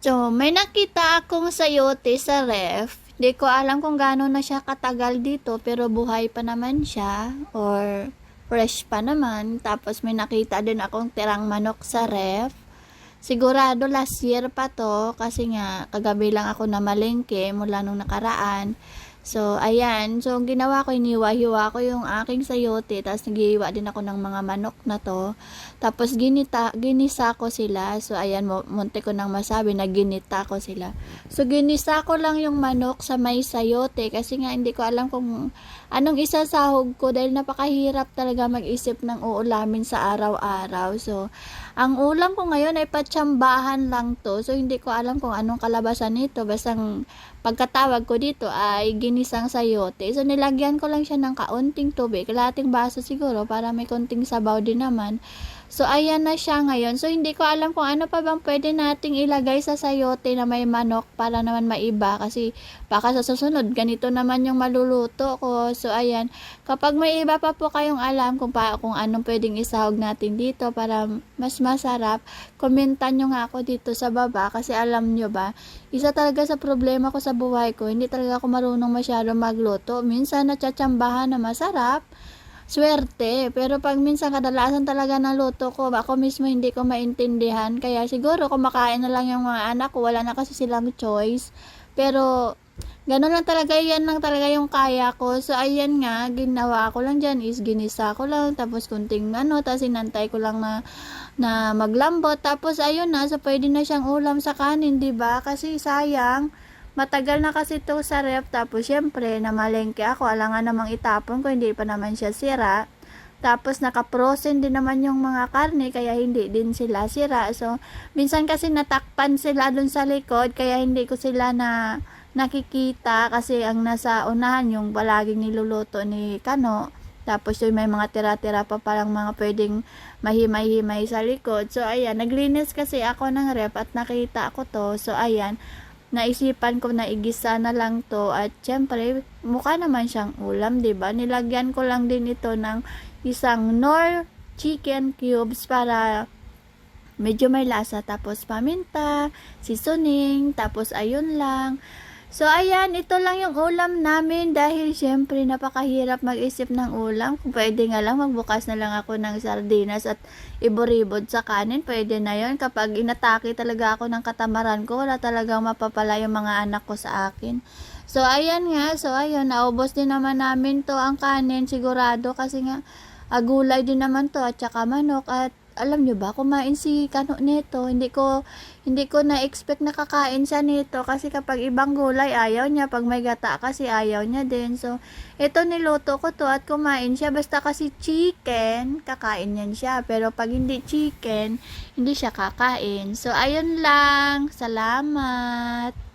So, may nakita akong sayote sa ref. Di ko alam kung gaano na siya katagal dito, pero buhay pa naman siya or fresh pa naman. Tapos may nakita din akong tirang manok sa ref. Sigurado last year pa to kasi nga kagabi lang ako namalengke mula nung nakaraan. So, ayan. So, ang ginawa ko, iniwa-hiwa ko yung aking sayote. Tapos, nag-iiwa din ako ng mga manok na to. Tapos, ginisa ko sila. So, ayan, munti ko nang masabi na ginita ko sila. So, ginisa ko lang yung manok sa may sayote. Kasi nga, hindi ko alam kung anong isasahog ko. Dahil napakahirap talaga mag-isip ng uulamin sa araw-araw. So, ang ulam ko ngayon ay patsambahan lang to. So, hindi ko alam kung anong kalabasan nito. Basta pagkatawag ko dito ay ginisang sayote. So, nilagyan ko lang siya ng kaunting tubig. Kalating baso siguro para may konting sabaw din naman. So, ayan na siya ngayon. So, hindi ko alam kung ano pa bang pwede nating ilagay sa sayote na may manok para naman maiba. Kasi, baka sa susunod, ganito naman yung maluluto ko. So, ayan. Kapag may iba pa po kayong alam kung anong pwedeng isahog natin dito para mas masarap, komentan nyo nga ako dito sa baba. Kasi alam nyo ba, isa talaga sa problema ko sa buhay ko, hindi talaga ako marunong masyado magluto. Minsan, natsatsambahan na masarap. Swerte, pero pag minsan kadalasan talaga ng luto ko, ako mismo hindi ko maintindihan, kaya siguro kumakain na lang yung mga anak ko, wala na kasi silang choice, pero gano'n lang talaga, yan lang talaga yung kaya ko. So ayan nga, ginawa ko lang dyan is ginisa ko lang, tapos kunting tapos inantay ko lang na maglambot, tapos ayun na, so pwede na siyang ulam sa kanin, diba? Kasi sayang, matagal na kasi ito sa ref, tapos syempre, namalengke ako, alangan namang itapon ko, hindi pa naman siya sira. Tapos, naka-frozen din naman yung mga karne, kaya hindi din sila sira. So, minsan kasi natakpan sila dun sa likod, kaya hindi ko sila nakikita, kasi ang nasa unahan yung palaging niluluto ni Kano. Tapos, yung may mga tira-tira pa palang mga pwedeng mahimay-himay sa likod. So, ayan, naglinis kasi ako ng ref at nakita ko to. So, ayan, naisipan ko na igisa na lang to at syempre mukha naman siyang ulam, diba? Nilagyan ko lang din ito ng isang Knorr chicken cubes para medyo may lasa, tapos paminta, seasoning, tapos ayun lang. So, ayan, ito lang yung ulam namin dahil syempre napakahirap mag-isip ng ulam. Kung pwede nga lang, magbukas na lang ako ng sardinas at iboribod sa kanin, pwede na yon. Kapag inatake talaga ako ng katamaran ko, wala talagang mapapala yung mga anak ko sa akin. So, ayan nga. So, ayun, naubos din naman namin to ang kanin, sigurado, kasi nga, gulay din naman to at saka manok. At alam nyo ba, kumain si Kano nito. Hindi ko na-expect na kakain siya nito kasi kapag ibang gulay ayaw niya, pag may gata kasi ayaw niya din. So, ito niluto ko to at kumain siya. Basta kasi chicken, kakain yan siya. Pero pag hindi chicken, hindi siya kakain. So, ayun lang. Salamat.